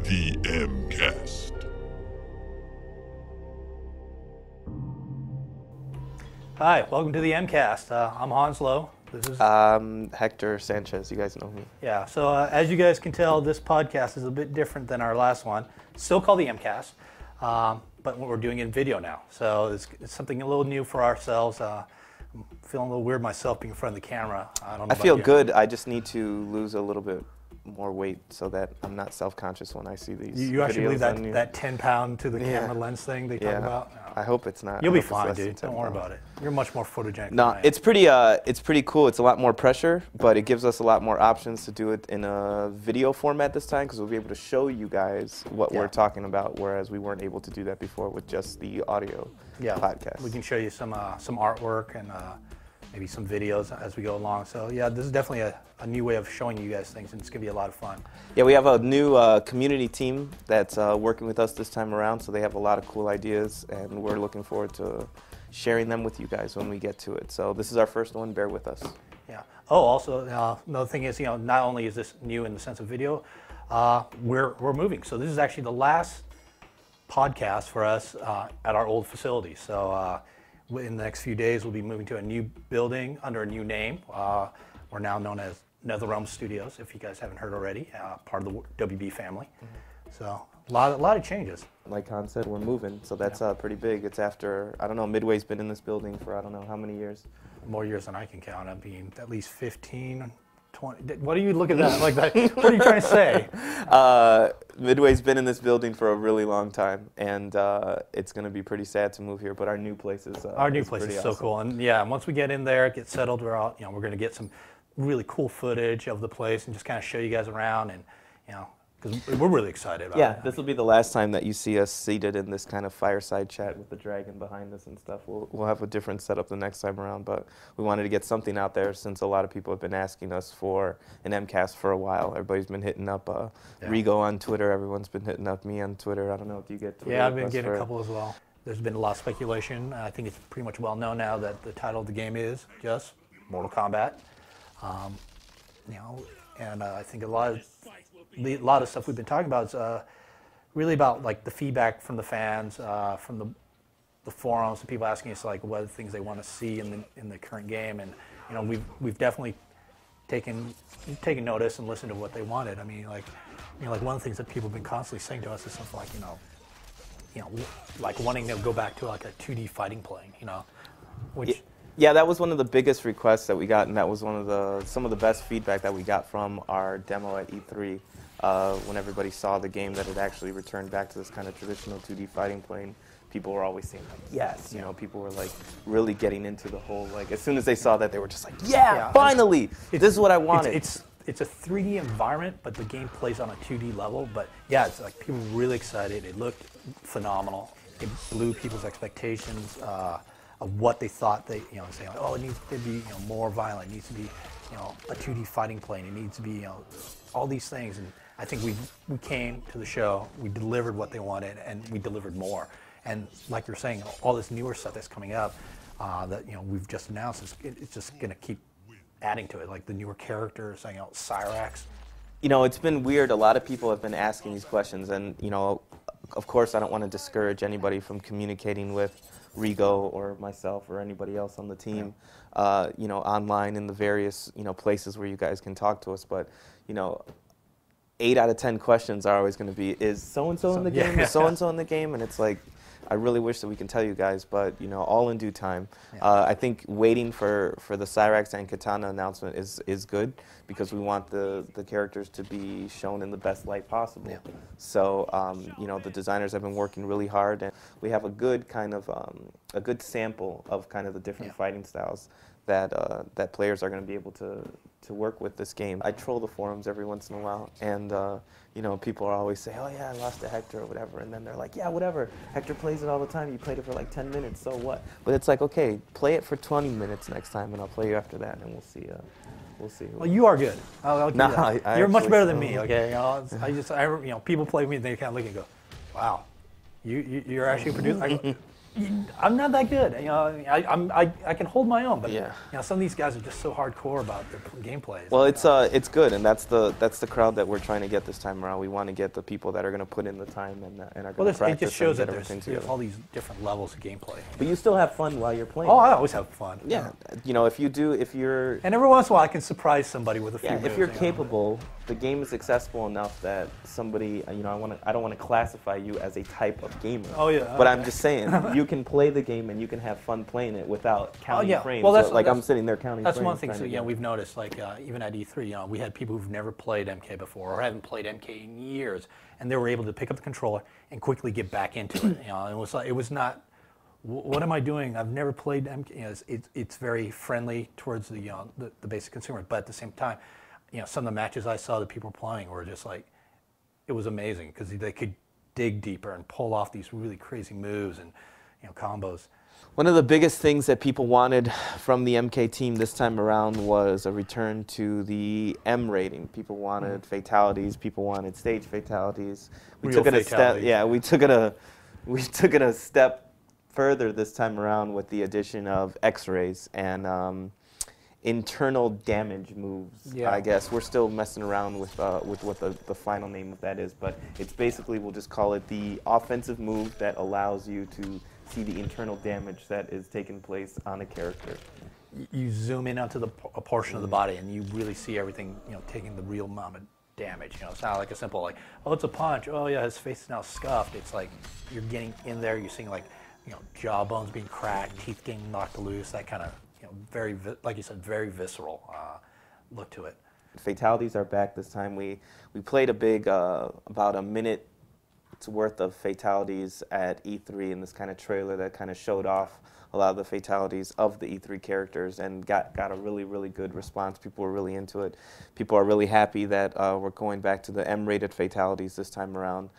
The MCast. Hi, welcome to the MCast. I'm Hanslow. This is Hector Sanchez. You guys know me. yeah. So as you guys can tell, this podcast is a bit different than our last one. Still called the MCast, but we're doing it in video now. So it's something a little new for ourselves. I'm feeling a little weird myself being in front of the camera. I don't know. I feel about you. good. I just need to lose a little bit more weight so that I'm not self-conscious when I see these. You actually believe videos on you. that 10-pound to the Yeah. camera lens thing they talk Yeah. about? I hope it's not. You'll I be hope it's fine, less than dude. 10 Don't worry pounds. about it. You're much more photogenic. No, than I am. it's pretty cool. It's a lot more pressure, but it gives us a lot more options to do it in a video format this time because we'll be able to show you guys what Yeah. we're talking about, whereas we weren't able to do that before with just the audio podcast. We can show you some artwork and maybe some videos as we go along. So yeah, this is definitely a new way of showing you guys things, and it's gonna be a lot of fun. Yeah, we have a new community team that's working with us this time around, so they have a lot of cool ideas, and we're looking forward to sharing them with you guys when we get to it. So this is our first one. Bear with us. Yeah. Oh, also another thing is, not only is this new in the sense of video, we're moving. So this is actually the last podcast for us at our old facility. So in the next few days, we'll be moving to a new building under a new name. We're now known as NetherRealm Studios, if you guys haven't heard already, part of the WB family. So a lot of changes. Like Han said, we're moving, so that's pretty big. It's after, I don't know, Midway's been in this building for I don't know how many years. More years than I can count. I'm being at least 15, 20. What are you looking at like that? What are you trying to say? Midway's been in this building for a really long time, and it's going to be pretty sad to move here, but our new place is Our new place pretty is so awesome. cool, and yeah, once we get in there, get settled, we're out. We're going to get some really cool footage of the place and just kind of show you guys around, and because we're really excited about Yeah, it. this will be the last time that you see us seated in this kind of fireside chat with the dragon behind us and stuff. We'll have a different setup the next time around, but we wanted to get something out there since a lot of people have been asking us for an MCast for a while. Everybody's been hitting up Rigo on Twitter. Everyone's been hitting up me on Twitter. I don't know if you get Twitter Yeah, I've been requests getting for- a couple as well. There's been a lot of speculation. I think it's pretty much well known now that the title of the game is just Mortal Kombat. And I think a lot of stuff we've been talking about is really about like the feedback from the fans, from the forums, the people asking us like what are the things they want to see in the current game, and we've definitely taken notice and listened to what they wanted. I mean, like one of the things that people have been constantly saying to us is stuff like like wanting to go back to like a 2D fighting playing, which. Yeah, that was one of the biggest requests that we got, and that was some of the best feedback that we got from our demo at E3. When everybody saw the game, that it actually returned back to this kind of traditional 2D fighting plane, people were always saying like, yes, people were like really getting into the whole, like as soon as they saw that, they were just like, yeah, finally, this is what I wanted. It's a 3D environment, but the game plays on a 2D level. But yeah, it's like people were really excited. It looked phenomenal. It blew people's expectations of what they thought saying like, oh, it needs to be more violent. It needs to be a 2D fighting plane. It needs to be all these things. And I think we came to the show, we delivered what they wanted, and we delivered more. And like you're saying, all this newer stuff that's coming up that we've just announced, it's just going to keep adding to it, like the newer characters, Cyrax. It's been weird. A lot of people have been asking these questions, and of course, I don't want to discourage anybody from communicating with Rigo or myself or anybody else on the team, online in the various places where you guys can talk to us. But 8 out of 10 questions are always going to be, is so and so in the game? Is so and so in the game? And it's like, I really wish that we can tell you guys, but all in due time. Yeah. I think waiting for the Cyrax and Katana announcement is good because we want the characters to be shown in the best light possible. Yeah. So the designers have been working really hard, and we have a good kind of a good sample of kind of the different fighting styles that players are going to be able to work with this game. I troll the forums every once in a while, and people are always say, oh yeah, I lost to Hector or whatever, and then they're like, yeah, whatever, Hector plays it all the time, you played it for like 10 minutes, so what? But it's like, okay, play it for 20 minutes next time, and I'll play you after that, and we'll see. We'll see. Well, you are good. I'll give you that. I You're much actually- better than me. Okay, people play me and they kind of look and go, wow, you're actually a producer. I'm not that good. I can hold my own, but Yeah. some of these guys are just so hardcore about their gameplay. Well, it's good, and that's the crowd that we're trying to get this time around. We want to get the people that are going to put in the time and are going to practice. It just shows and that get everything there's together. all these different levels of gameplay. But you still have fun while you're playing. Oh, I always have fun. Yeah, if you're And every once in a while, I can surprise somebody with a few. yeah, moves, if you're capable, the game is accessible enough that somebody, I don't want to classify you as a type of gamer. Oh, yeah, But okay. I'm just saying, you can play the game and you can have fun playing it without counting yeah. frames. Well, that's- So, like that's- I'm sitting there counting That's frames. one thing. trying So to yeah, get- we've noticed, like we had E3. We had people who've never played MK before or haven't played MK in years, and they were able to pick up the controller and quickly get back into it. It was not. What am I doing? I've never played MK. It's very friendly towards the basic consumer, but at the same time, some of the matches I saw that people were playing were just like, it was amazing because they could dig deeper and pull off these really crazy moves and combos. One of the biggest things that people wanted from the MK team this time around was a return to the M rating. People wanted fatalities. People wanted stage fatalities. We Real took it a step. fatalities. Yeah, we took it a step further this time around with the addition of X-rays and internal damage moves. Yeah. I guess we're still messing around with what the final name of that is, but it's basically, we'll just call it the offensive move that allows you to see the internal damage that is taking place on a character. You zoom in onto a portion of the body and you really see everything, taking the real amount of damage. It's not like a simple like, oh, it's a punch. Oh yeah, his face is now scuffed. It's like you're getting in there. You're seeing like, jawbones being cracked, teeth getting knocked loose. That kind of, like you said, very visceral look to it. Fatalities are back this time. We played a big about a minute worth of fatalities at E3 in this kind of trailer that kind of showed off a lot of the fatalities of the E3 characters and got a really, really good response. People were really into it. People are really happy that we're going back to the M-rated fatalities this time around.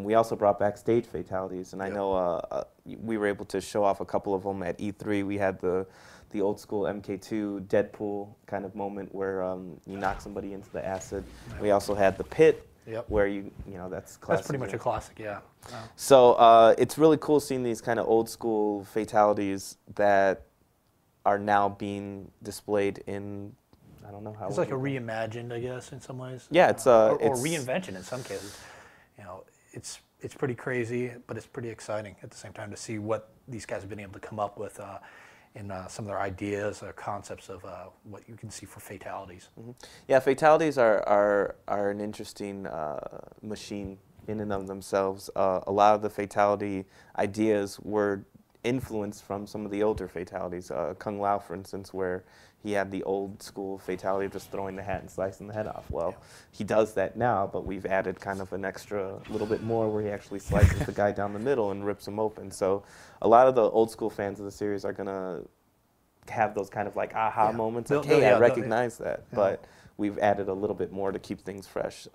We also brought back stage fatalities, and I know we were able to show off a couple of them at E3. We had the old school MK2 Deadpool kind of moment where you knock somebody into the acid. We also had the pit, where that's classic. That's pretty much a classic, yeah. So it's really cool seeing these kind of old school fatalities that are now being displayed in, I don't know how. It's like a reimagined, I guess, in some ways. Yeah, it's or it's reinvention in some cases. It's pretty crazy, but it's pretty exciting at the same time to see what these guys have been able to come up with in some of their ideas or concepts of what you can see for fatalities. Mm-hmm. Yeah, fatalities are an interesting machine in and of themselves. A lot of the fatality ideas were influenced from some of the older fatalities. Kung Lao, for instance, where he had the old school fatality of just throwing the hat and slicing the head off. Well, he does that now, but we've added kind of an extra little bit more where he actually slices the guy down the middle and rips him open. So a lot of the old school fans of the series are going to have those kind of like aha moments. Like, hey, I recognize that. Yeah. But we've added a little bit more to keep things fresh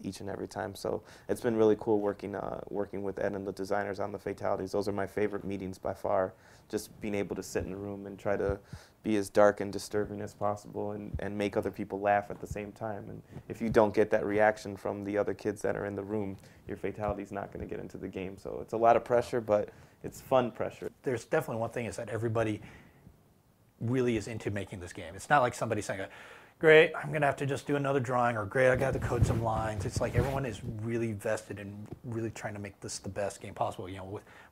each and every time. So it's been really cool working with Ed and the designers on the fatalities. Those are my favorite meetings by far. Just being able to sit in a room and try to be as dark and disturbing as possible and make other people laugh at the same time. And if you don't get that reaction from the other kids that are in the room, your fatality's not going to get into the game. So it's a lot of pressure, but it's fun pressure. There's definitely one thing is that everybody really is into making this game. It's not like somebody saying, great, I'm going to have to just do another drawing, or great, I got to code some lines. It's like everyone is really vested in really trying to make this the best game possible,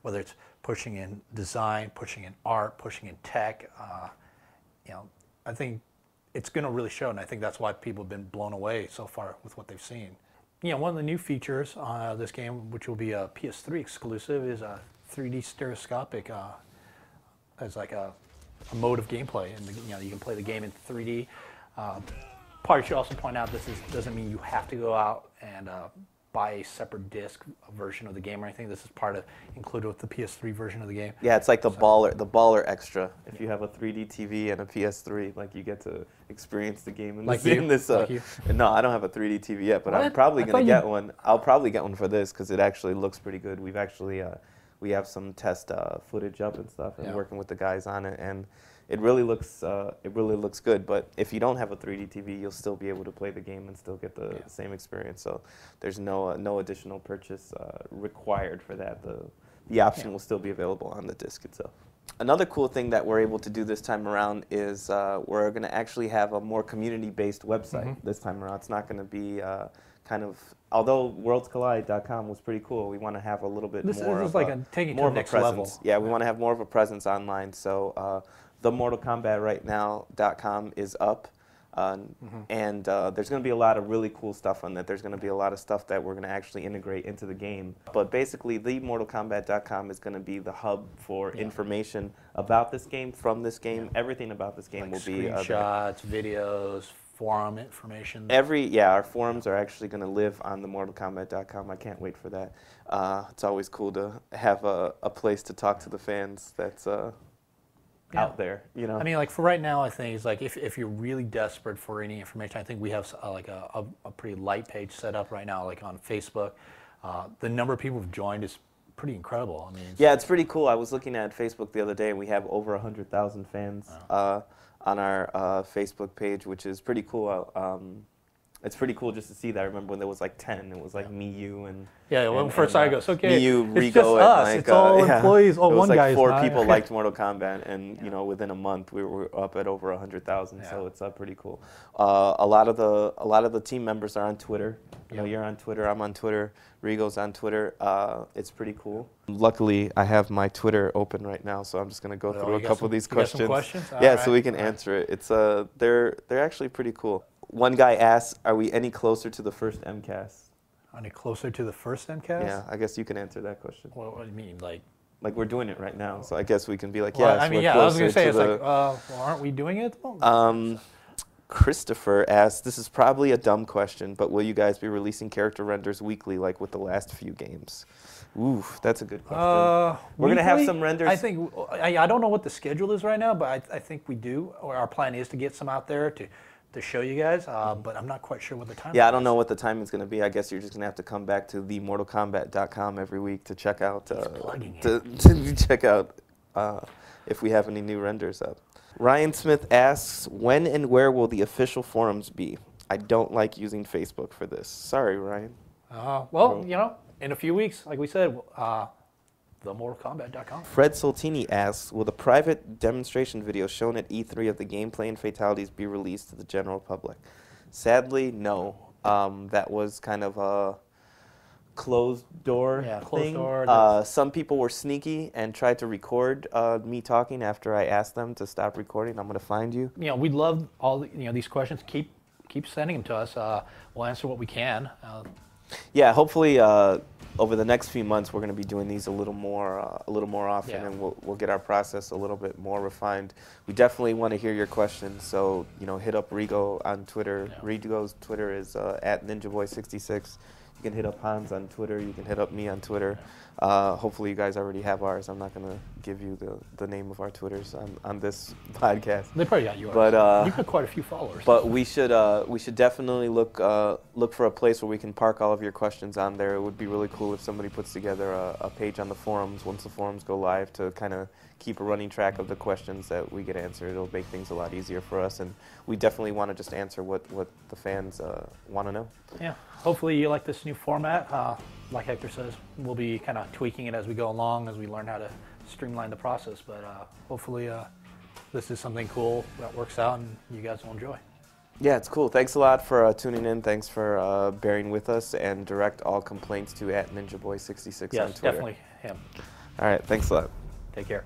whether it's pushing in design, pushing in art, pushing in tech. I think it's going to really show, and I think that's why people have been blown away so far with what they've seen. One of the new features on this game, which will be a PS3 exclusive, is a 3D stereoscopic as like a mode of gameplay, and you can play the game in 3D. Part should also point out this doesn't mean you have to go out and buy a separate disc version of the game or anything. This is included with the PS3 version of the game. Yeah, it's like the baller extra. If you have a 3D TV and a PS3, like you get to experience the game in Like this. you? In this Like you? No, I don't have a 3D TV yet, but I'm What? probably I gonna thought get you- one. I'll probably get one for this because it actually looks pretty good. We've actually we have some test footage up and stuff, and working with the guys on it, and it really looks good. But if you don't have a 3D TV, you'll still be able to play the game and still get the same experience. So there's no additional purchase required for that. the option will still be available on the disc itself. Another cool thing that we're able to do this time around is we're going to actually have a more community-based website this time around. It's not going to be kind of, although worldscollide.com was pretty cool, we want to have a little bit more of taking more to the of next a presence. level. Yeah, we want to have more of a presence online. So themortalkombatrightnow.com is up. And there's going to be a lot of really cool stuff on that. There's going to be a lot of stuff that we're going to actually integrate into the game. But basically, themortalkombat.com is going to be the hub for information about this game, from this game. Everything about this game will be screenshots, videos, forum information. Our forums are actually going to live on themortalkombat.com. I can't wait for that. It's always cool to have a place to talk to the fans that's out there, you know. I mean, like for right now, I think it's like if you're really desperate for any information, I think we have like a pretty light page set up right now, like on Facebook. The number of people who've joined is pretty incredible. I mean, it's pretty cool. I was looking at Facebook the other day, and we have over 100,000 fans on our Facebook page, which is pretty cool. It's pretty cool just to see that. I remember when there was like 10, it was like me, you, and when first I goes, okay, me, you, it's Rigo, just us. and It's all employees. Oh, it was one like guy 4 is people liked Mortal Kombat, and you know, within a month we were up at over 100,000. So it's pretty cool. A lot of the team members are on Twitter. You know, you're on Twitter. I'm on Twitter. Rigo's on Twitter. It's pretty cool. Luckily, I have my Twitter open right now, so I'm just going to go through a couple of these questions. Some questions? So we can answer it. It's they're actually pretty cool. One guy asks, "Are we any closer to the first MCAS?" Any closer to the first MCAS? Yeah, I guess you can answer that question. What do you mean, like we're doing it right now, so I guess we can be like, well, yes, I mean, we're I was closer going to say, it's the, like, well, aren't we doing it at the moment? Christopher asks, this is probably a dumb question, but will you guys be releasing character renders weekly like with the last few games? Ooh, that's a good question. We're going to have some renders. I think, I don't know what the schedule is right now, but I think we do. Or our plan is to get some out there to show you guys, but I'm not quite sure what the time is. Yeah, I don't know what the timing is going to be. I guess you're just going to have to come back to themortalkombat.com every week to check out, to check out if we have any new renders up. Ryan Smith asks, when and where will the official forums be? I don't like using Facebook for this. Sorry, Ryan. Well, you know, in a few weeks, like we said, themortalkombat.com. Fred Soltini asks, will the private demonstration video shown at E3 of the gameplay and fatalities be released to the general public? Sadly, no. That was kind of a closed door thing. Some people were sneaky and tried to record me talking after I asked them to stop recording. I'm going to find you. You know, we'd love all these questions. Keep sending them to us. We'll answer what we can. Yeah, hopefully over the next few months we're going to be doing these a little more often, and we'll get our process a little bit more refined. We definitely want to hear your questions, so hit up Rigo on Twitter. Rigo's Twitter is at NinjaBoy66. You can hit up Hans on Twitter. You can hit up me on Twitter. Hopefully you guys already have ours. I'm not going to give you the name of our Twitters on this podcast. They probably got yours. But you've got quite a few followers. But we should definitely look for a place where we can park all of your questions on there. It would be really cool if somebody puts together a page on the forums once the forums go live to kind of keep a running track of the questions that we get answered. It'll make things a lot easier for us, and we definitely want to just answer what the fans want to know. Yeah, hopefully you like this new format. Like Hector says, we'll be kind of tweaking it as we go along, as we learn how to streamline the process, but hopefully this is something cool that works out and you guys will enjoy. Yeah, it's cool. Thanks a lot for tuning in. Thanks for bearing with us, and direct all complaints to @NinjaBoy66 on Twitter. Yes, definitely him. All right, thanks a lot. Take care.